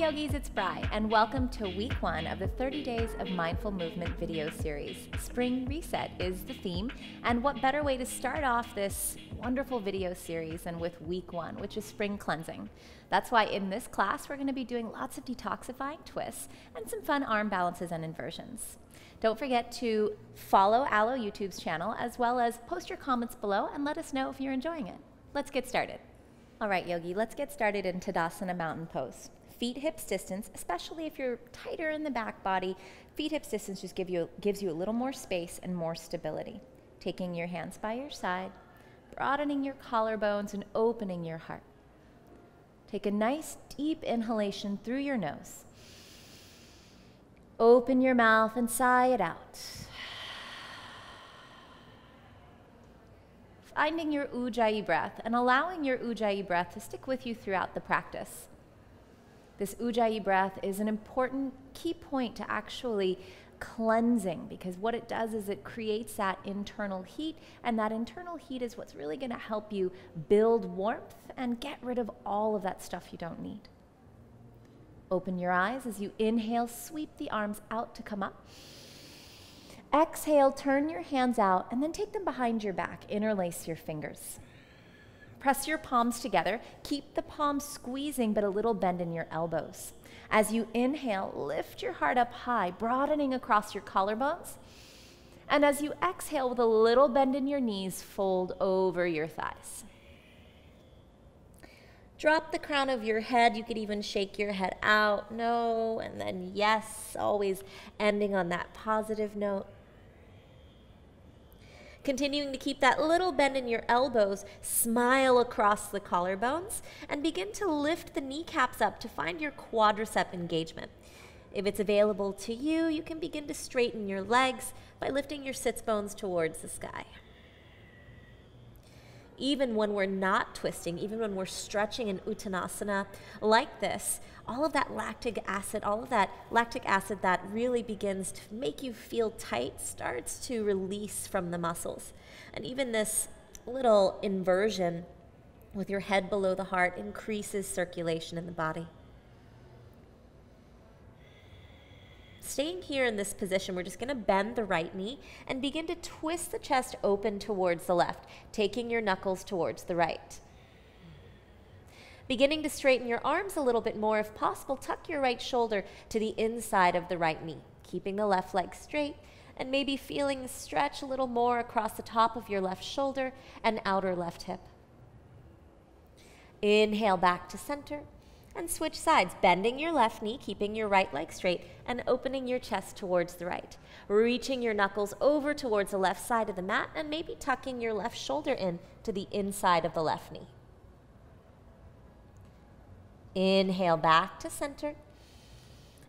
yogis, it's Bri, and welcome to week 1 of the 30 Days of Mindful Movement video series. Spring Reset is the theme, and what better way to start off this wonderful video series than with week 1, which is spring cleansing. That's why in this class we're going to be doing lots of detoxifying twists and some fun arm balances and inversions. Don't forget to follow Aloe YouTube's channel, as well as post your comments below and let us know if you're enjoying it. Let's get started. All right, yogi, let's get started in Tadasana Mountain Pose. Feet hips distance, especially if you're tighter in the back body, feet hips distance just gives you a little more space and more stability. Taking your hands by your side, broadening your collarbones and opening your heart. Take a nice deep inhalation through your nose. Open your mouth and sigh it out. Finding your Ujjayi breath and allowing your Ujjayi breath to stick with you throughout the practice. This Ujjayi breath is an important key point to actually cleansing, because what it does is it creates that internal heat, and that internal heat is what's really going to help you build warmth and get rid of all of that stuff you don't need. Open your eyes as you inhale, sweep the arms out to come up. Exhale, turn your hands out, and then take them behind your back. Interlace your fingers. Press your palms together. Keep the palms squeezing, but a little bend in your elbows. As you inhale, lift your heart up high, broadening across your collarbones. And as you exhale, with a little bend in your knees, fold over your thighs. Drop the crown of your head. You could even shake your head out. No, and then yes, always ending on that positive note. Continuing to keep that little bend in your elbows, smile across the collarbones, and begin to lift the kneecaps up to find your quadricep engagement. If it's available to you, you can begin to straighten your legs by lifting your sits bones towards the sky. Even when we're not twisting, even when we're stretching in Uttanasana like this, all of that lactic acid that really begins to make you feel tight starts to release from the muscles. And even this little inversion with your head below the heart increases circulation in the body. Staying here in this position, we're just going to bend the right knee and begin to twist the chest open towards the left, taking your knuckles towards the right. Beginning to straighten your arms a little bit more if possible, tuck your right shoulder to the inside of the right knee, keeping the left leg straight, and maybe feeling the stretch a little more across the top of your left shoulder and outer left hip. Inhale back to center. And switch sides, bending your left knee, keeping your right leg straight, and opening your chest towards the right. Reaching your knuckles over towards the left side of the mat, and maybe tucking your left shoulder in to the inside of the left knee. Inhale back to center.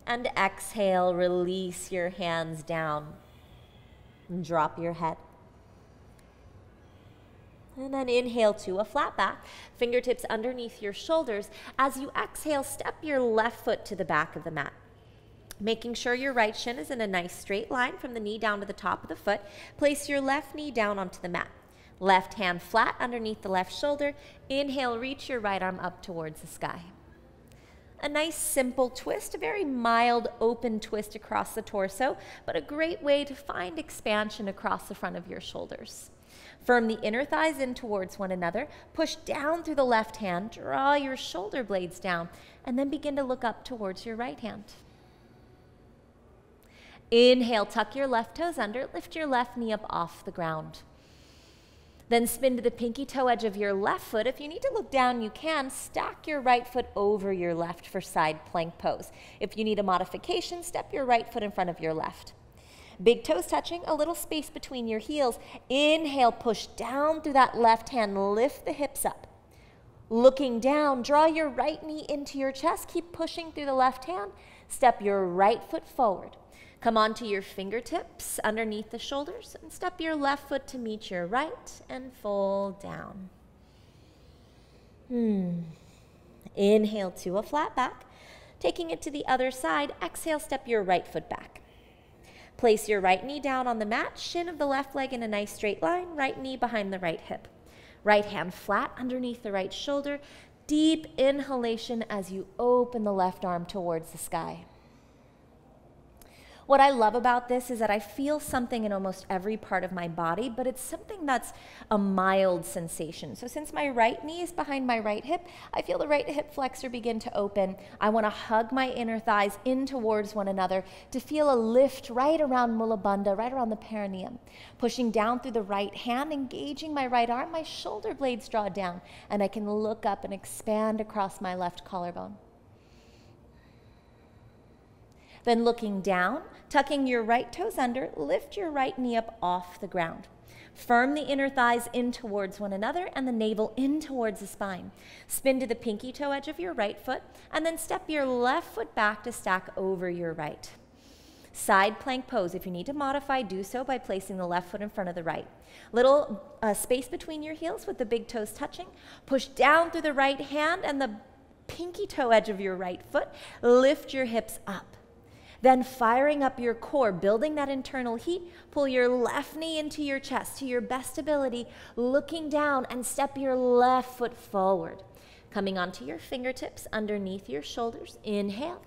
And exhale, release your hands down. And drop your head. And then inhale to a flat back, fingertips underneath your shoulders. As you exhale, step your left foot to the back of the mat. Making sure your right shin is in a nice straight line from the knee down to the top of the foot. Place your left knee down onto the mat. Left hand flat underneath the left shoulder. Inhale, reach your right arm up towards the sky. A nice simple twist, a very mild open twist across the torso, but a great way to find expansion across the front of your shoulders. Firm the inner thighs in towards one another. Push down through the left hand. Draw your shoulder blades down. And then begin to look up towards your right hand. Inhale, tuck your left toes under. Lift your left knee up off the ground. Then spin to the pinky toe edge of your left foot. If you need to look down, you can. Stack your right foot over your left for side plank pose. If you need a modification, step your right foot in front of your left. Big toes touching, a little space between your heels. Inhale, push down through that left hand, lift the hips up. Looking down, draw your right knee into your chest, keep pushing through the left hand. Step your right foot forward. Come onto your fingertips underneath the shoulders and step your left foot to meet your right and fold down. Inhale to a flat back. Taking it to the other side, exhale, step your right foot back. Place your right knee down on the mat, shin of the left leg in a nice straight line, right knee behind the right hip. Right hand flat underneath the right shoulder. Deep inhalation as you open the left arm towards the sky. What I love about this is that I feel something in almost every part of my body, but it's something that's a mild sensation. So since my right knee is behind my right hip, I feel the right hip flexor begin to open. I want to hug my inner thighs in towards one another to feel a lift right around Mula Bandha, right around the perineum. Pushing down through the right hand, engaging my right arm, my shoulder blades draw down, and I can look up and expand across my left collarbone. Then looking down, tucking your right toes under, lift your right knee up off the ground. Firm the inner thighs in towards one another and the navel in towards the spine. Spin to the pinky toe edge of your right foot and then step your left foot back to stack over your right. Side plank pose. If you need to modify, do so by placing the left foot in front of the right. Little space between your heels with the big toes touching. Push down through the right hand and the pinky toe edge of your right foot. Lift your hips up. Then firing up your core, building that internal heat, pull your left knee into your chest to your best ability, looking down and step your left foot forward. Coming onto your fingertips underneath your shoulders, inhale.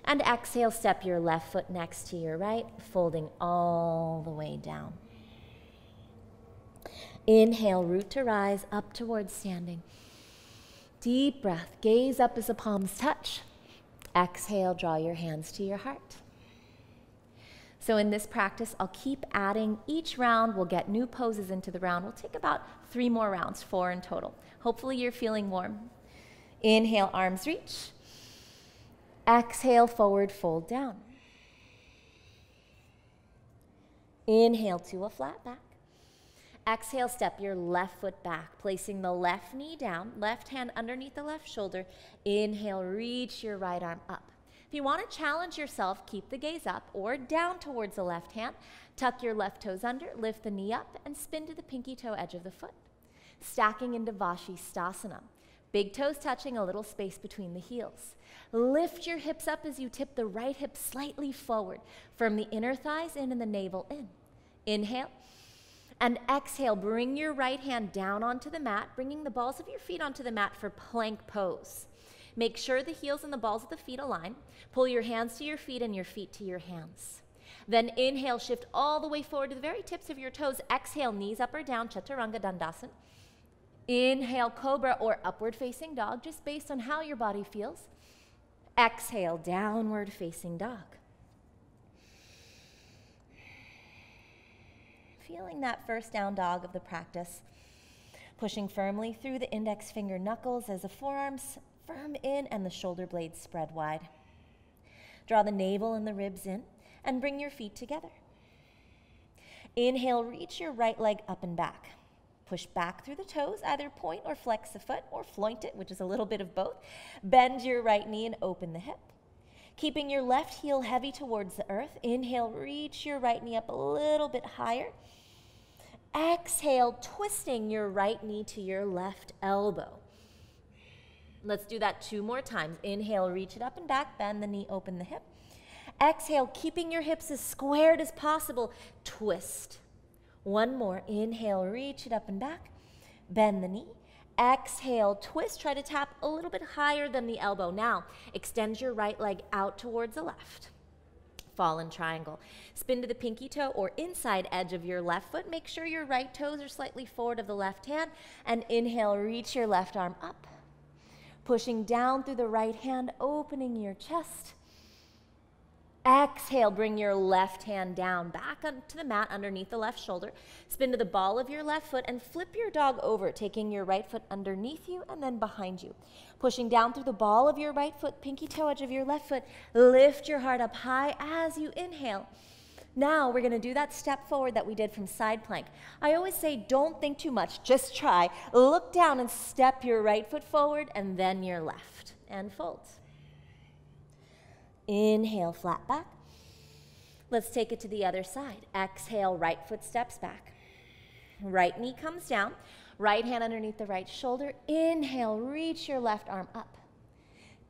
And exhale, step your left foot next to your right, folding all the way down. Inhale, root to rise, up towards standing. Deep breath, gaze up as the palms touch. Exhale, draw your hands to your heart. So in this practice, I'll keep adding each round. We'll get new poses into the round. We'll take about 3 more rounds, 4 in total. Hopefully you're feeling warm. Inhale, arms reach. Exhale, forward fold down. Inhale to a flat back. Exhale, step your left foot back, placing the left knee down, left hand underneath the left shoulder. Inhale, reach your right arm up. If you want to challenge yourself, keep the gaze up or down towards the left hand. Tuck your left toes under, lift the knee up, and spin to the pinky toe edge of the foot. Stacking into Vashisthasana. Big toes touching, a little space between the heels. Lift your hips up as you tip the right hip slightly forward. Firm the inner thighs in and the navel in. Inhale. And exhale, bring your right hand down onto the mat, bringing the balls of your feet onto the mat for plank pose. Make sure the heels and the balls of the feet align. Pull your hands to your feet and your feet to your hands. Then inhale, shift all the way forward to the very tips of your toes. Exhale, knees up or down, Chaturanga Dandasana. Inhale, Cobra or upward facing dog, just based on how your body feels. Exhale, downward facing dog. Feeling that first down dog of the practice. Pushing firmly through the index finger knuckles as the forearms firm in and the shoulder blades spread wide. Draw the navel and the ribs in and bring your feet together. Inhale, reach your right leg up and back. Push back through the toes, either point or flex the foot or floint it, which is a little bit of both. Bend your right knee and open the hip. Keeping your left heel heavy towards the earth. Inhale, reach your right knee up a little bit higher. Exhale, twisting your right knee to your left elbow. Let's do that 2 more times. Inhale, reach it up and back, bend the knee, open the hip. Exhale, keeping your hips as squared as possible, twist. 1 more. Inhale, reach it up and back, bend the knee. Exhale, twist, try to tap a little bit higher than the elbow. Now, extend your right leg out towards the left. Fallen triangle. Spin to the pinky toe or inside edge of your left foot. Make sure your right toes are slightly forward of the left hand. And inhale, reach your left arm up. Pushing down through the right hand, opening your chest. Exhale, bring your left hand down, back onto the mat underneath the left shoulder. Spin to the ball of your left foot and flip your dog over, taking your right foot underneath you and then behind you. Pushing down through the ball of your right foot, pinky toe edge of your left foot. Lift your heart up high as you inhale. Now we're going to do that step forward that we did from side plank. I always say don't think too much, just try. Look down and step your right foot forward and then your left and fold. Inhale, flat back. Let's take it to the other side. Exhale, right foot steps back. Right knee comes down. Right hand underneath the right shoulder. Inhale, reach your left arm up.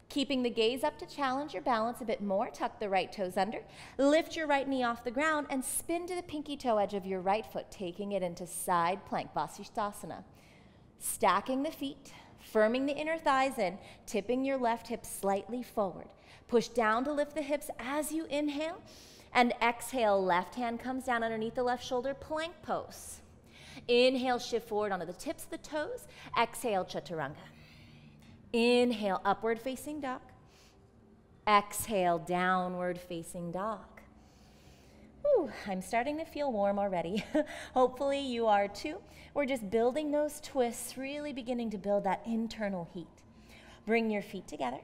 Keeping the gaze up to challenge your balance a bit more. Tuck the right toes under. Lift your right knee off the ground and spin to the pinky toe edge of your right foot, taking it into side plank, Vashisthasana. Stacking the feet, Firming the inner thighs in, tipping your left hip slightly forward. Push down to lift the hips as you inhale, and exhale, left hand comes down underneath the left shoulder, plank pose. Inhale, shift forward onto the tips of the toes. Exhale, chaturanga. Inhale, upward facing dog. Exhale, downward facing dog. Ooh, I'm starting to feel warm already. Hopefully you are too. We're just building those twists, really beginning to build that internal heat. Bring your feet together.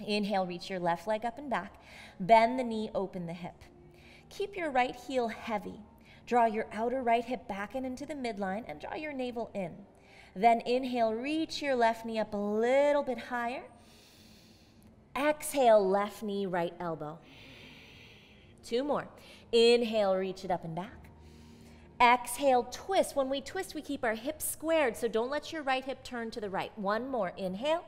Inhale, reach your left leg up and back. Bend the knee, open the hip. Keep your right heel heavy. Draw your outer right hip back and into the midline and draw your navel in. Then inhale, reach your left knee up a little bit higher. Exhale, left knee, right elbow. 2 more. Inhale, reach it up and back. Exhale, twist. When we twist, we keep our hips squared, so don't let your right hip turn to the right. 1 more. Inhale.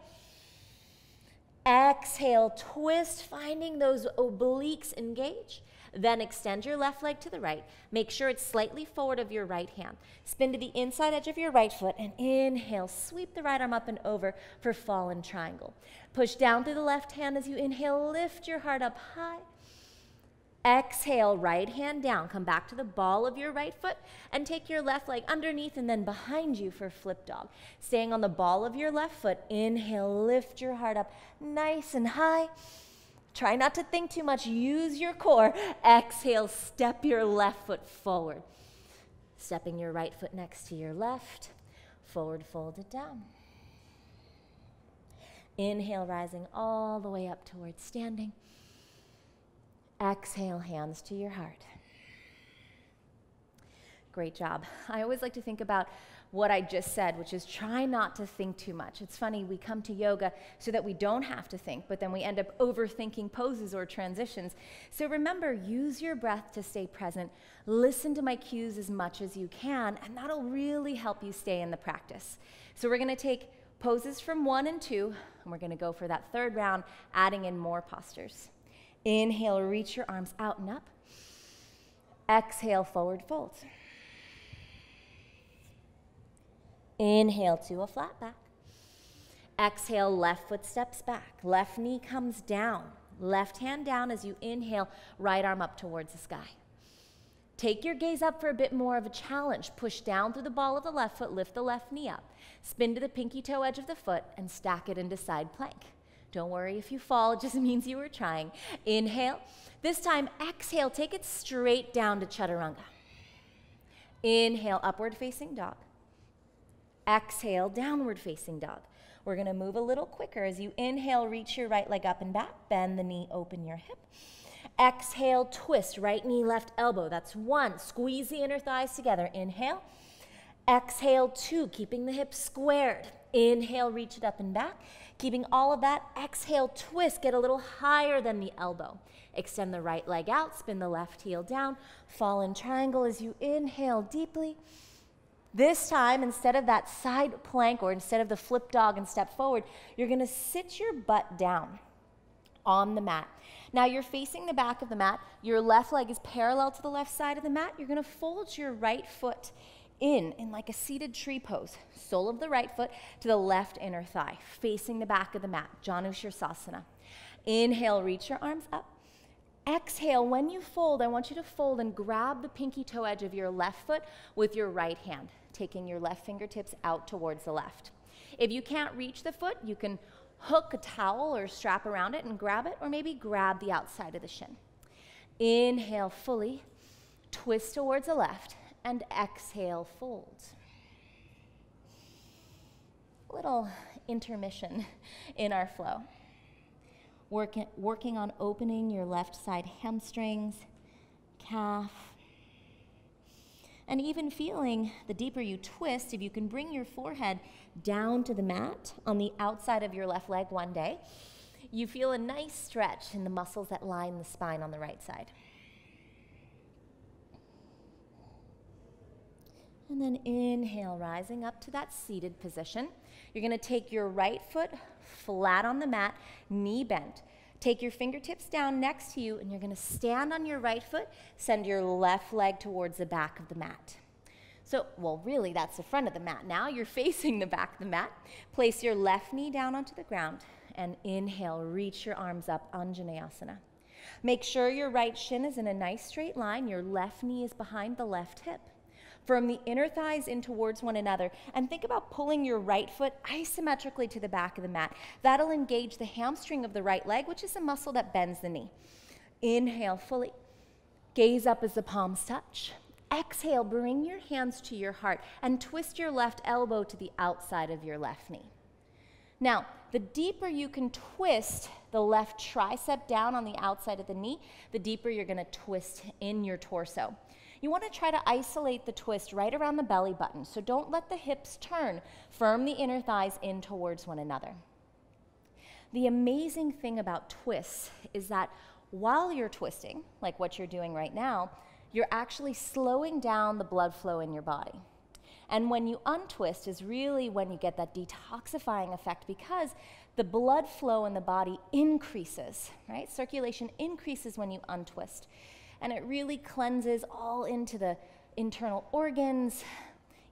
Exhale, twist, finding those obliques engage. Then extend your left leg to the right. Make sure it's slightly forward of your right hand. Spin to the inside edge of your right foot and inhale. Sweep the right arm up and over for fallen triangle. Push down through the left hand as you inhale. Lift your heart up high. Exhale, right hand down. Come back to the ball of your right foot and take your left leg underneath and then behind you for flip dog. Staying on the ball of your left foot, inhale, lift your heart up nice and high. Try not to think too much, use your core. Exhale, step your left foot forward. Stepping your right foot next to your left, forward fold it down. Inhale, rising all the way up towards standing. Exhale, hands to your heart. Great job. I always like to think about what I just said, which is try not to think too much. It's funny, we come to yoga so that we don't have to think, but then we end up overthinking poses or transitions. So remember, use your breath to stay present. Listen to my cues as much as you can, and that'll really help you stay in the practice. So we're gonna take poses from 1 and 2, and we're gonna go for that 3rd round, adding in more postures. Inhale, reach your arms out and up. Exhale, forward fold. Inhale to a flat back. Exhale, left foot steps back. Left knee comes down. Left hand down as you inhale, right arm up towards the sky. Take your gaze up for a bit more of a challenge. Push down through the ball of the left foot, lift the left knee up. Spin to the pinky toe edge of the foot and stack it into side plank. Don't worry if you fall, it just means you were trying. Inhale. This time, exhale, take it straight down to chaturanga. Inhale, upward facing dog. Exhale, downward facing dog. We're gonna move a little quicker. As you inhale, reach your right leg up and back, bend the knee, open your hip. Exhale, twist, right knee, left elbow. That's 1. Squeeze the inner thighs together. Inhale. Exhale, 2, keeping the hips squared. Inhale, reach it up and back. Keeping all of that, exhale, twist, get a little higher than the elbow. Extend the right leg out, spin the left heel down, fall in triangle as you inhale deeply. This time, instead of that side plank or instead of the flip dog and step forward, you're gonna sit your butt down on the mat. Now you're facing the back of the mat, your left leg is parallel to the left side of the mat. You're gonna fold your right foot in like a seated tree pose. Sole of the right foot to the left inner thigh, facing the back of the mat, Janu Shirsasana. Inhale, reach your arms up. Exhale, when you fold, I want you to fold and grab the pinky toe edge of your left foot with your right hand, taking your left fingertips out towards the left. If you can't reach the foot, you can hook a towel or strap around it and grab it, or maybe grab the outside of the shin. Inhale fully, twist towards the left, and exhale, fold. A little intermission in our flow. Working on opening your left side hamstrings, calf, and even feeling the deeper you twist, if you can bring your forehead down to the mat on the outside of your left leg one day, you feel a nice stretch in the muscles that line the spine on the right side. And then inhale, rising up to that seated position. You're gonna take your right foot flat on the mat, knee bent. Take your fingertips down next to you, and you're gonna stand on your right foot, send your left leg towards the back of the mat. So, well, really, that's the front of the mat. Now you're facing the back of the mat. Place your left knee down onto the ground and inhale, reach your arms up, Anjaneyasana. Make sure your right shin is in a nice straight line. Your left knee is behind the left hip. Firm the inner thighs in towards one another, and think about pulling your right foot isometrically to the back of the mat. That'll engage the hamstring of the right leg, which is a muscle that bends the knee. Inhale fully. Gaze up as the palms touch. Exhale, bring your hands to your heart and twist your left elbow to the outside of your left knee. Now, the deeper you can twist the left tricep down on the outside of the knee, the deeper you're going to twist in your torso. You want to try to isolate the twist right around the belly button, so don't let the hips turn. Firm the inner thighs in towards one another. The amazing thing about twists is that while you're twisting, like what you're doing right now, you're actually slowing down the blood flow in your body. And when you untwist is really when you get that detoxifying effect, because the blood flow in the body increases, right? Circulation increases when you untwist. And it really cleanses all into the internal organs,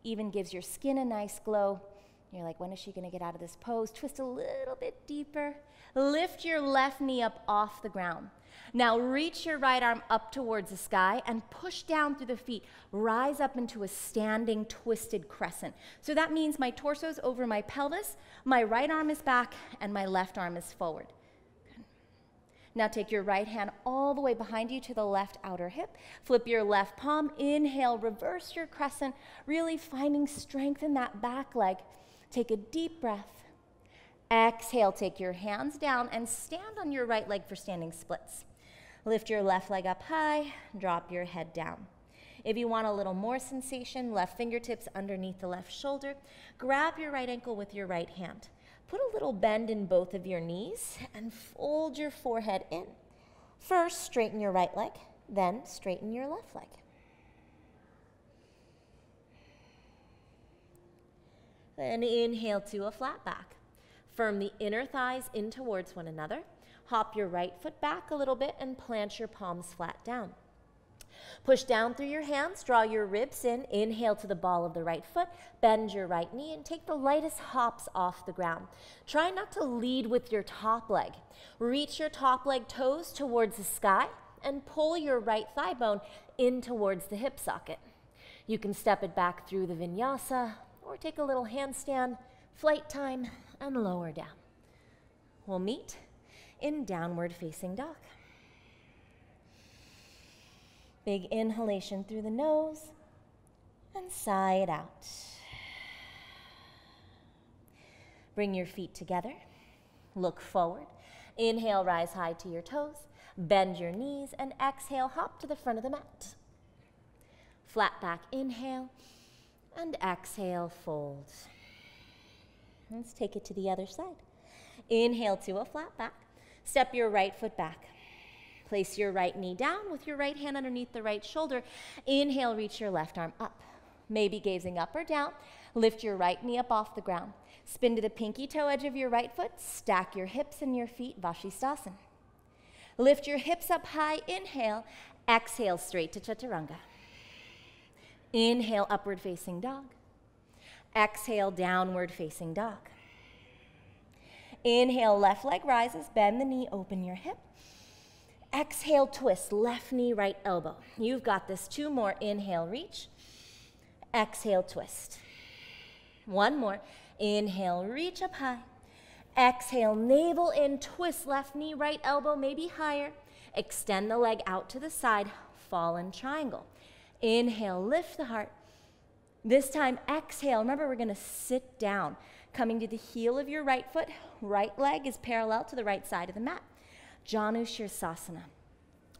even gives your skin a nice glow. You're like, when is she gonna get out of this pose? Twist a little bit deeper. Lift your left knee up off the ground. Now reach your right arm up towards the sky and push down through the feet. Rise up into a standing twisted crescent. So that means my torso's over my pelvis, my right arm is back, and my left arm is forward. Good. Now take your right hand all the way behind you to the left outer hip. Flip your left palm. Inhale, reverse your crescent, really finding strength in that back leg. Take a deep breath. Exhale, take your hands down and stand on your right leg for standing splits. Lift your left leg up high, drop your head down. If you want a little more sensation, left fingertips underneath the left shoulder. Grab your right ankle with your right hand. Put a little bend in both of your knees and fold your forehead in. First, straighten your right leg, then straighten your left leg. Then inhale to a flat back. Firm the inner thighs in towards one another. Hop your right foot back a little bit and plant your palms flat down. Push down through your hands, draw your ribs in, inhale to the ball of the right foot, bend your right knee and take the lightest hops off the ground. Try not to lead with your top leg. Reach your top leg toes towards the sky and pull your right thigh bone in towards the hip socket. You can step it back through the vinyasa or take a little handstand, flight time, and lower down. We'll meet in downward facing dog. Big inhalation through the nose and sigh it out. Bring your feet together. Look forward. Inhale, rise high to your toes. Bend your knees and exhale, hop to the front of the mat. Flat back inhale and exhale, fold. Let's take it to the other side. Inhale to a flat back. Step your right foot back. Place your right knee down with your right hand underneath the right shoulder. Inhale, reach your left arm up. Maybe gazing up or down. Lift your right knee up off the ground. Spin to the pinky toe edge of your right foot. Stack your hips and your feet, Vashisthasana. Lift your hips up high. Inhale. Exhale, straight to Chaturanga. Inhale, upward facing dog. Exhale, downward facing dog. Inhale, left leg rises, bend the knee, open your hip. Exhale, twist, left knee, right elbow. You've got this. 2 more. Inhale, reach. Exhale, twist. 1 more. Inhale, reach up high. Exhale, navel in, twist, left knee, right elbow, maybe higher. Extend the leg out to the side, fallen triangle. Inhale, lift the heart. This time, exhale. Remember, we're going to sit down. Coming to the heel of your right foot, right leg is parallel to the right side of the mat. Janu Shirsasana.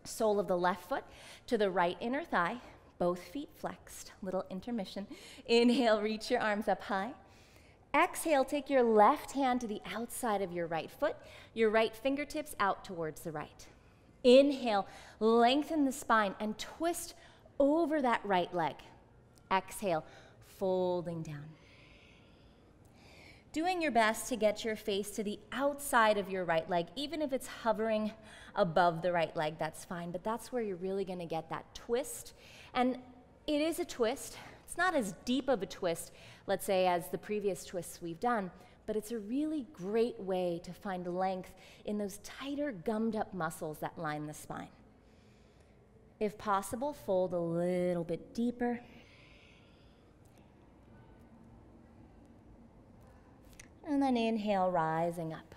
Sole of the left foot to the right inner thigh, both feet flexed. Little intermission. Inhale, reach your arms up high. Exhale, take your left hand to the outside of your right foot, your right fingertips out towards the right. Inhale, lengthen the spine and twist over that right leg. Exhale, folding down. Doing your best to get your face to the outside of your right leg, even if it's hovering above the right leg, that's fine, but that's where you're really gonna get that twist. And it is a twist. It's not as deep of a twist, let's say, as the previous twists we've done, but it's a really great way to find length in those tighter, gummed up muscles that line the spine. If possible, fold a little bit deeper. And then inhale, rising up.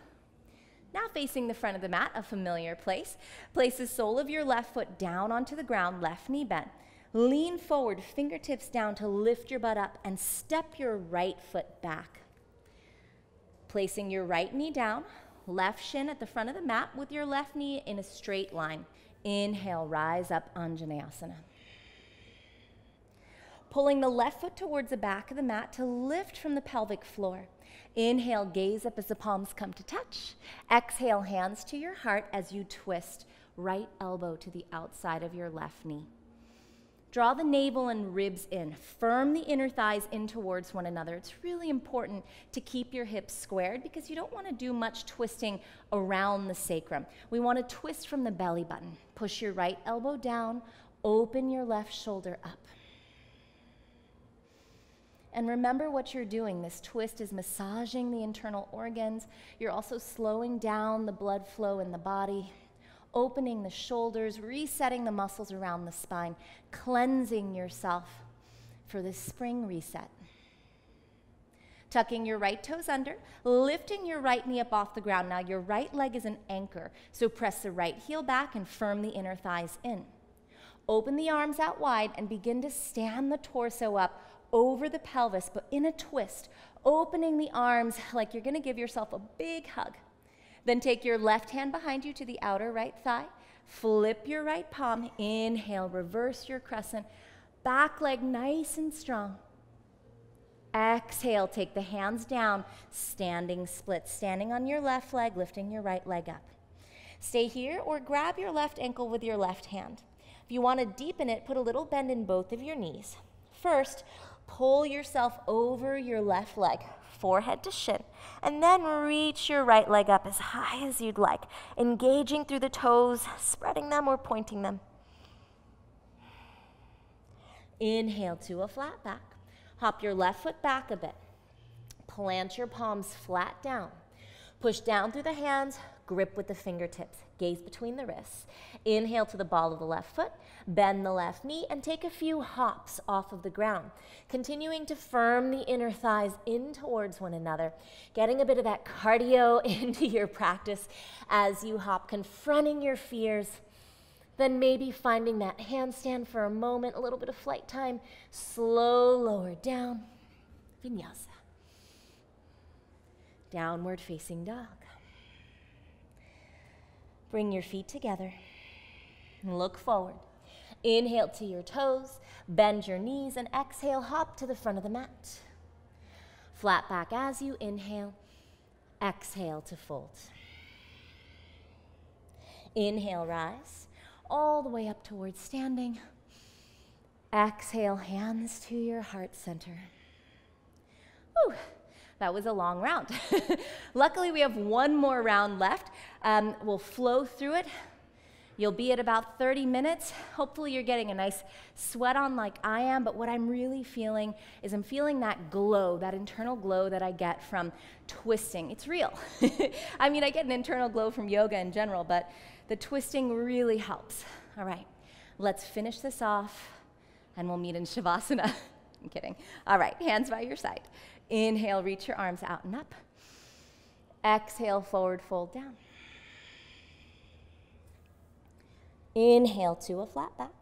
Now facing the front of the mat, a familiar place. Place the sole of your left foot down onto the ground, left knee bent. Lean forward, fingertips down to lift your butt up, and step your right foot back. Placing your right knee down, left shin at the front of the mat with your left knee in a straight line. Inhale, rise up, Anjaneyasana. Pulling the left foot towards the back of the mat to lift from the pelvic floor. Inhale, gaze up as the palms come to touch. Exhale, hands to your heart as you twist, right elbow to the outside of your left knee. Draw the navel and ribs in. Firm the inner thighs in towards one another. It's really important to keep your hips squared because you don't want to do much twisting around the sacrum. We want to twist from the belly button. Push your right elbow down, open your left shoulder up. And remember what you're doing. This twist is massaging the internal organs. You're also slowing down the blood flow in the body, opening the shoulders, resetting the muscles around the spine, cleansing yourself for this spring reset. Tucking your right toes under, lifting your right knee up off the ground. Now your right leg is an anchor, so press the right heel back and firm the inner thighs in. Open the arms out wide and begin to stand the torso up over the pelvis, but in a twist, opening the arms like you're gonna give yourself a big hug. Then take your left hand behind you to the outer right thigh, flip your right palm, inhale, reverse your crescent, back leg nice and strong. Exhale, take the hands down, standing split, standing on your left leg, lifting your right leg up. Stay here or grab your left ankle with your left hand. If you want to deepen it, put a little bend in both of your knees. First, pull yourself over your left leg, forehead to shin, and then reach your right leg up as high as you'd like, engaging through the toes, spreading them or pointing them. Inhale to a flat back. Hop your left foot back a bit. Plant your palms flat down. Push down through the hands, grip with the fingertips, gaze between the wrists. Inhale to the ball of the left foot, bend the left knee, and take a few hops off of the ground. Continuing to firm the inner thighs in towards one another, getting a bit of that cardio into your practice as you hop, confronting your fears, then maybe finding that handstand for a moment, a little bit of flight time, slow lower down, vinyasa. Downward facing dog. Bring your feet together and look forward. Inhale to your toes, bend your knees, and exhale, hop to the front of the mat. Flat back as you inhale, exhale to fold. Inhale, rise, all the way up towards standing. Exhale, hands to your heart center. Whew. That was a long round. Luckily, we have one more round left. We'll flow through it. You'll be at about 30 minutes. Hopefully, you're getting a nice sweat on like I am, but what I'm really feeling is I'm feeling that glow, that internal glow that I get from twisting. It's real. I mean, I get an internal glow from yoga in general, but the twisting really helps. All right, let's finish this off, and we'll meet in Shavasana. I'm kidding. All right, hands by your side. Inhale, reach your arms out and up. Exhale, forward fold down. Inhale to a flat back.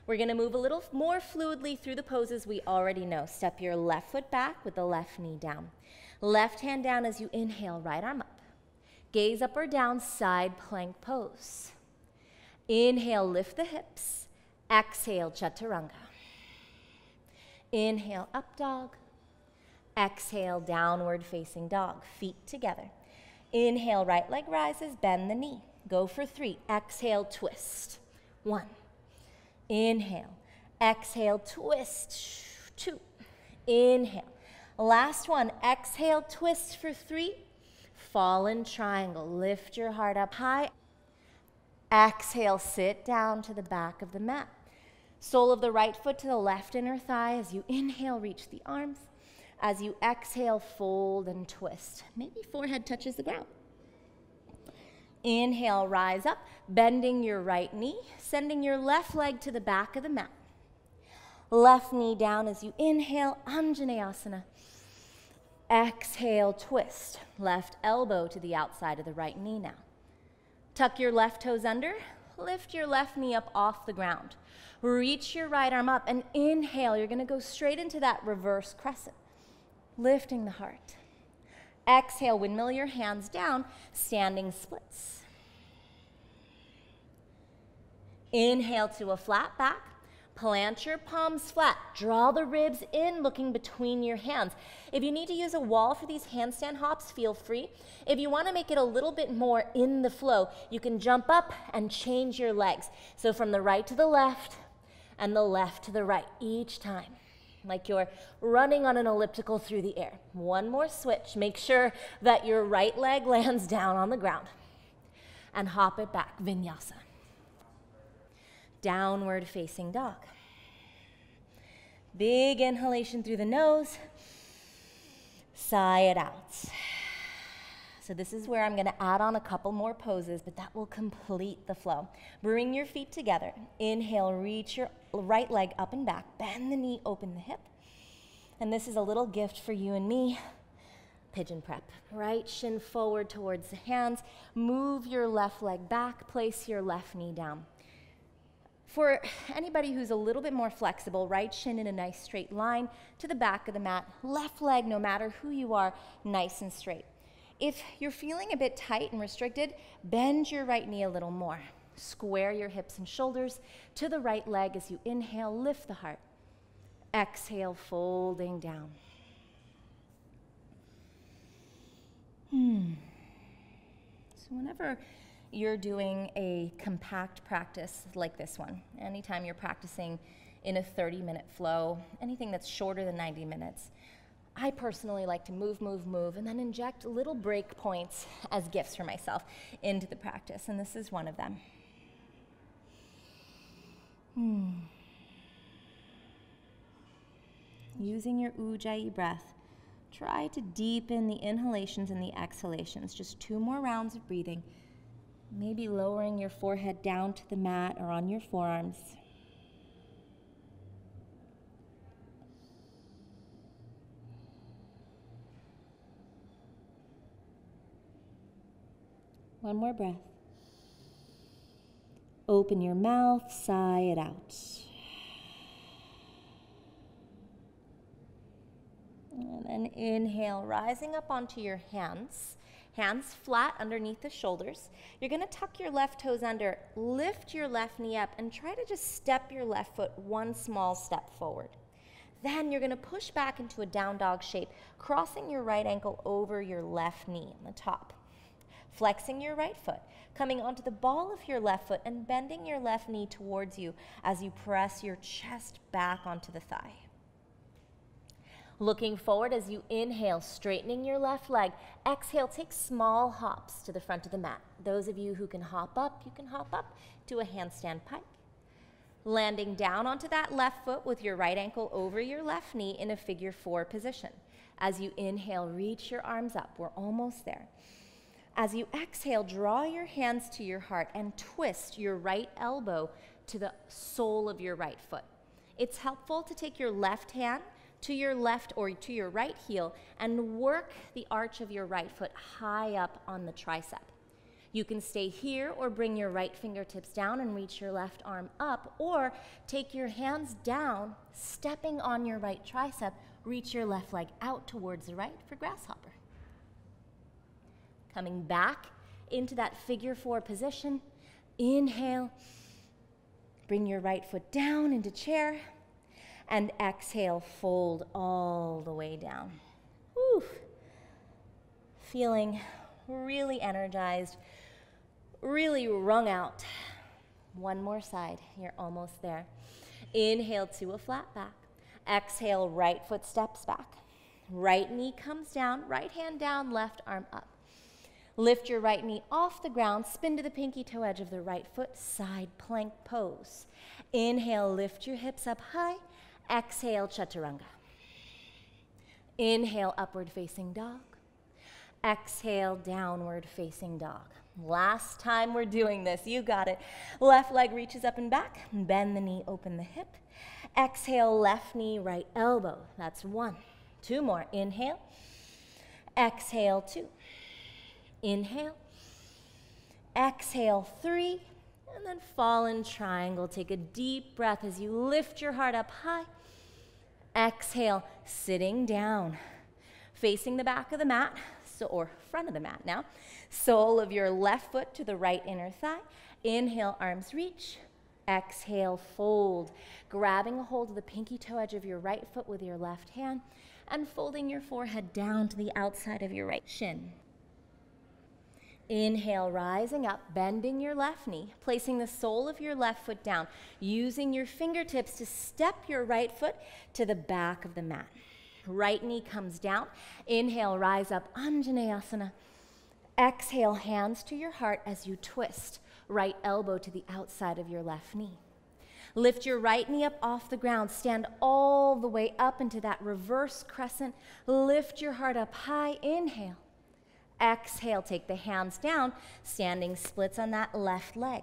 We're going to move a little more fluidly through the poses we already know. Step your left foot back with the left knee down. Left hand down as you inhale, right arm up. Gaze up or down, side plank pose. Inhale, lift the hips. Exhale, chaturanga. Inhale, up dog. Exhale, downward facing dog, feet together. Inhale, right leg rises, bend the knee. Go for 3. Exhale, twist. 1. Inhale. Exhale, twist. 2. Inhale. Last one. Exhale, twist for 3. Fallen triangle. Lift your heart up high. Exhale, sit down to the back of the mat. Sole of the right foot to the left inner thigh. As you inhale, reach the arms. As you exhale, fold and twist. Maybe forehead touches the ground. Inhale, rise up, bending your right knee, sending your left leg to the back of the mat. Left knee down as you inhale, Anjaneyasana. Exhale, twist. Left elbow to the outside of the right knee now. Tuck your left toes under, lift your left knee up off the ground. Reach your right arm up and inhale. You're gonna go straight into that reverse crescent, lifting the heart. Exhale, windmill your hands down, standing splits. Inhale to a flat back. Plant your palms flat. Draw the ribs in, looking between your hands. If you need to use a wall for these handstand hops, feel free. If you want to make it a little bit more in the flow, you can jump up and change your legs. So from the right to the left and the left to the right each time, like you're running on an elliptical through the air. One more switch. Make sure that your right leg lands down on the ground and hop it back, vinyasa. Downward facing dog. Big inhalation through the nose. Sigh it out. So this is where I'm going to add on a couple more poses, but that will complete the flow. Bring your feet together. Inhale, reach your right leg up and back. Bend the knee, open the hip. And this is a little gift for you and me. Pigeon prep. Right shin forward towards the hands. Move your left leg back. Place your left knee down. For anybody who's a little bit more flexible, right shin in a nice straight line to the back of the mat. Left leg, no matter who you are, nice and straight. If you're feeling a bit tight and restricted, bend your right knee a little more. Square your hips and shoulders to the right leg as you inhale, lift the heart. Exhale, folding down. So whenever you're doing a compact practice like this one, anytime you're practicing in a 30-minute flow, anything that's shorter than 90 minutes, I personally like to move, and then inject little break points as gifts for myself into the practice, and this is one of them. Using your Ujjayi breath, try to deepen the inhalations and the exhalations. Just 2 more rounds of breathing. Maybe lowering your forehead down to the mat or on your forearms. One more breath. Open your mouth, sigh it out. And then inhale, rising up onto your hands. Hands flat underneath the shoulders. You're going to tuck your left toes under, lift your left knee up, and try to just step your left foot one small step forward. Then you're going to push back into a down dog shape, crossing your right ankle over your left knee on the top. Flexing your right foot, coming onto the ball of your left foot and bending your left knee towards you as you press your chest back onto the thigh. Looking forward as you inhale, straightening your left leg. Exhale, take small hops to the front of the mat. Those of you who can hop up, you can hop up to a handstand pike. Landing down onto that left foot with your right ankle over your left knee in a figure 4 position. As you inhale, reach your arms up. We're almost there. As you exhale, draw your hands to your heart and twist your right elbow to the sole of your right foot. It's helpful to take your left hand to your left or to your right heel and work the arch of your right foot high up on the tricep. You can stay here or bring your right fingertips down and reach your left arm up, or take your hands down, stepping on your right tricep, reach your left leg out towards the right for grasshopper. Coming back into that figure 4 position, inhale, bring your right foot down into chair, and exhale, fold all the way down. Whew. Feeling really energized, really wrung out. One more side, you're almost there. Inhale to a flat back. Exhale, right foot steps back. Right knee comes down, right hand down, left arm up. Lift your right knee off the ground, spin to the pinky toe edge of the right foot, side plank pose. Inhale, lift your hips up high. Exhale, chaturanga. Inhale, upward facing dog. Exhale, downward facing dog. Last time we're doing this, you got it. Left leg reaches up and back, bend the knee, open the hip. Exhale, left knee, right elbow. That's 1. 2 more. Inhale. Exhale, 2. Inhale. Exhale, 3. And then fall in triangle. Take a deep breath as you lift your heart up high. Exhale, sitting down. Facing the back of the mat, or front of the mat now. Sole of your left foot to the right inner thigh. Inhale, arms reach. Exhale, fold. Grabbing a hold of the pinky toe edge of your right foot with your left hand and folding your forehead down to the outside of your right shin. Inhale, rising up, bending your left knee, placing the sole of your left foot down, using your fingertips to step your right foot to the back of the mat. Right knee comes down. Inhale, rise up, Anjaneyasana. Exhale, hands to your heart as you twist. Right elbow to the outside of your left knee. Lift your right knee up off the ground. Stand all the way up into that reverse crescent. Lift your heart up high. Inhale. Exhale, take the hands down. Standing splits on that left leg.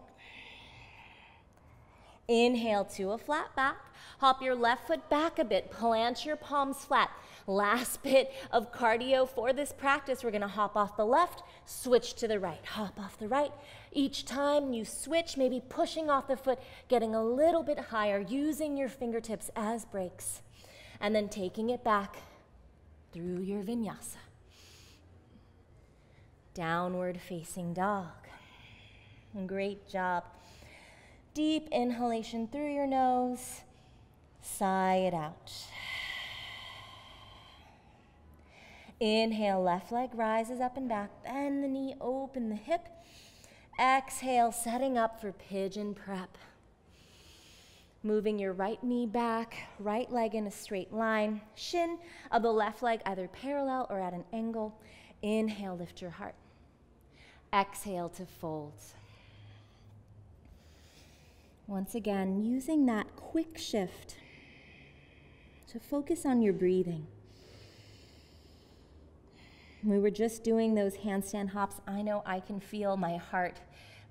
Inhale to a flat back. Hop your left foot back a bit. Plant your palms flat. Last bit of cardio for this practice. We're going to hop off the left, switch to the right. Hop off the right. Each time you switch, maybe pushing off the foot, getting a little bit higher, using your fingertips as brakes, and then taking it back through your vinyasa. Downward facing dog. Great job. Deep inhalation through your nose. Sigh it out. Inhale, left leg rises up and back. Bend the knee, open the hip. Exhale, setting up for pigeon prep. Moving your right knee back, right leg in a straight line. Shin of the left leg either parallel or at an angle. Inhale, lift your heart. Exhale to fold. Once again, using that quick shift to focus on your breathing. We were just doing those handstand hops. I know I can feel my heart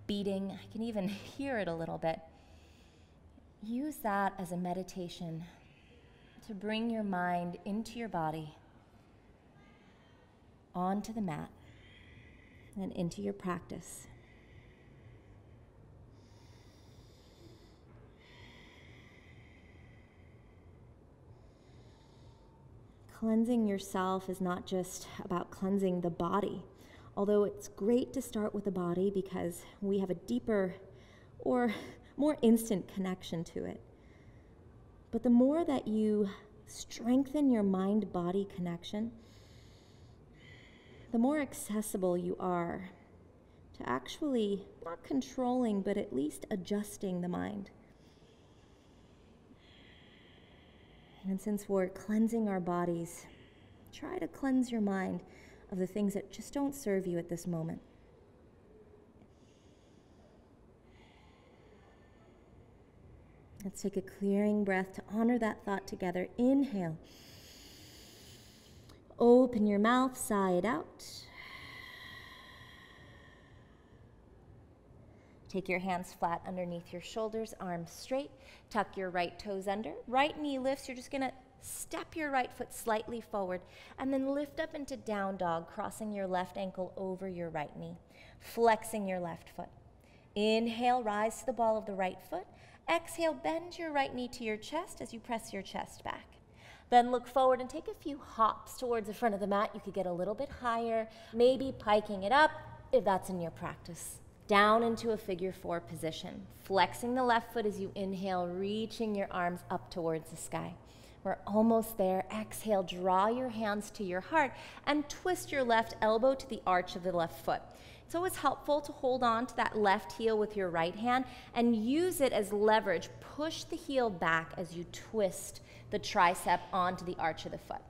beating. I can even hear it a little bit. Use that as a meditation to bring your mind into your body, onto the mat, and into your practice. Cleansing yourself is not just about cleansing the body, although it's great to start with the body because we have a deeper or more instant connection to it. But the more that you strengthen your mind-body connection, the more accessible you are to actually not controlling, but at least adjusting the mind. And since we're cleansing our bodies, try to cleanse your mind of the things that just don't serve you at this moment. Let's take a clearing breath to honor that thought together. Inhale. Open your mouth, sigh it out. Take your hands flat underneath your shoulders, arms straight. Tuck your right toes under. Right knee lifts. You're just going to step your right foot slightly forward and then lift up into down dog, crossing your left ankle over your right knee, flexing your left foot. Inhale, rise to the ball of the right foot. Exhale, bend your right knee to your chest as you press your chest back. Then look forward and take a few hops towards the front of the mat. You could get a little bit higher, maybe piking it up if that's in your practice. Down into a figure 4 position. Flexing the left foot as you inhale, reaching your arms up towards the sky. We're almost there. Exhale, draw your hands to your heart and twist your left elbow to the arch of the left foot. It's always helpful to hold on to that left heel with your right hand and use it as leverage. Push the heel back as you twist the tricep onto the arch of the foot.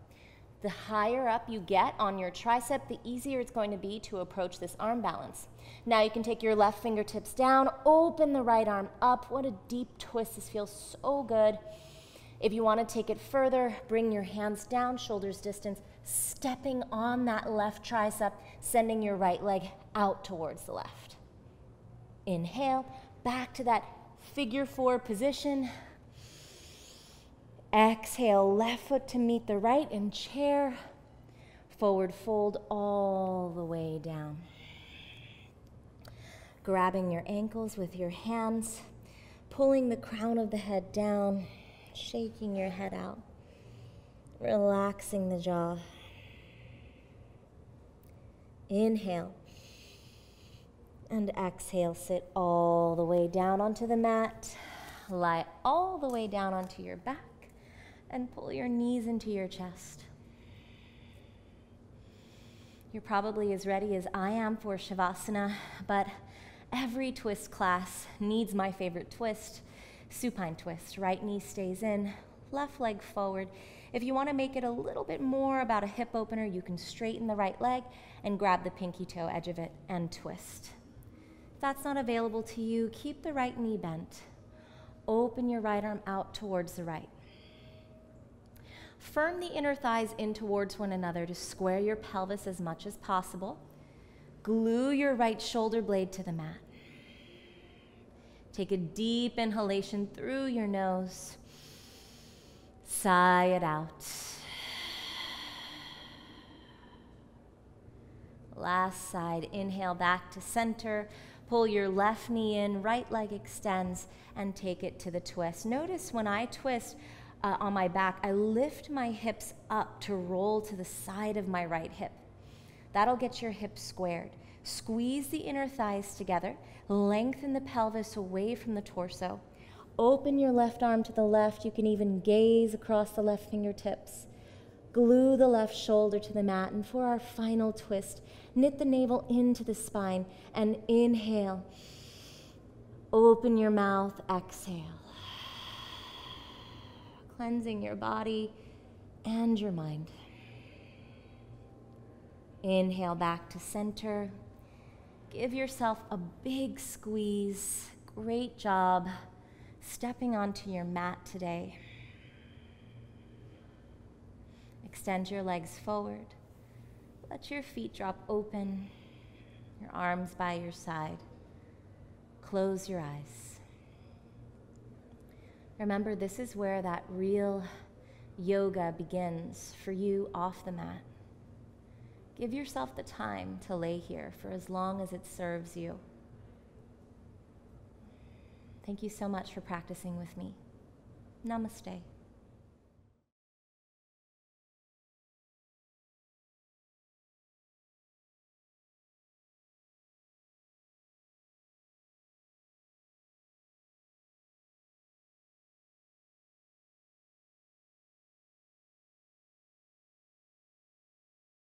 The higher up you get on your tricep, the easier it's going to be to approach this arm balance. Now you can take your left fingertips down, open the right arm up. What a deep twist. This feels so good. If you want to take it further, bring your hands down, shoulders distance, stepping on that left tricep, sending your right leg out towards the left. Inhale, back to that figure 4 position. Exhale, left foot to meet the right in chair. Forward fold all the way down. Grabbing your ankles with your hands, pulling the crown of the head down, shaking your head out, relaxing the jaw. Inhale. And exhale, sit all the way down onto the mat. Lie all the way down onto your back and pull your knees into your chest. You're probably as ready as I am for Shavasana, but every twist class needs my favorite twist, supine twist. Right knee stays in, left leg forward. If you want to make it a little bit more about a hip opener, you can straighten the right leg and grab the pinky toe edge of it and twist. If that's not available to you, keep the right knee bent. Open your right arm out towards the right. Firm the inner thighs in towards one another to square your pelvis as much as possible. Glue your right shoulder blade to the mat. Take a deep inhalation through your nose. Sigh it out. Last side, inhale back to center. Pull your left knee in, right leg extends, and take it to the twist. Notice when I twist on my back, I lift my hips up to roll to the side of my right hip. That'll get your hips squared. Squeeze the inner thighs together. Lengthen the pelvis away from the torso. Open your left arm to the left. You can even gaze across the left fingertips. Glue the left shoulder to the mat. And for our final twist, knit the navel into the spine and inhale. Open your mouth, exhale. Cleansing your body and your mind. Inhale back to center. Give yourself a big squeeze. Great job stepping onto your mat today. Extend your legs forward. Let your feet drop open, your arms by your side. Close your eyes. Remember, this is where that real yoga begins for you off the mat. Give yourself the time to lay here for as long as it serves you. Thank you so much for practicing with me. Namaste.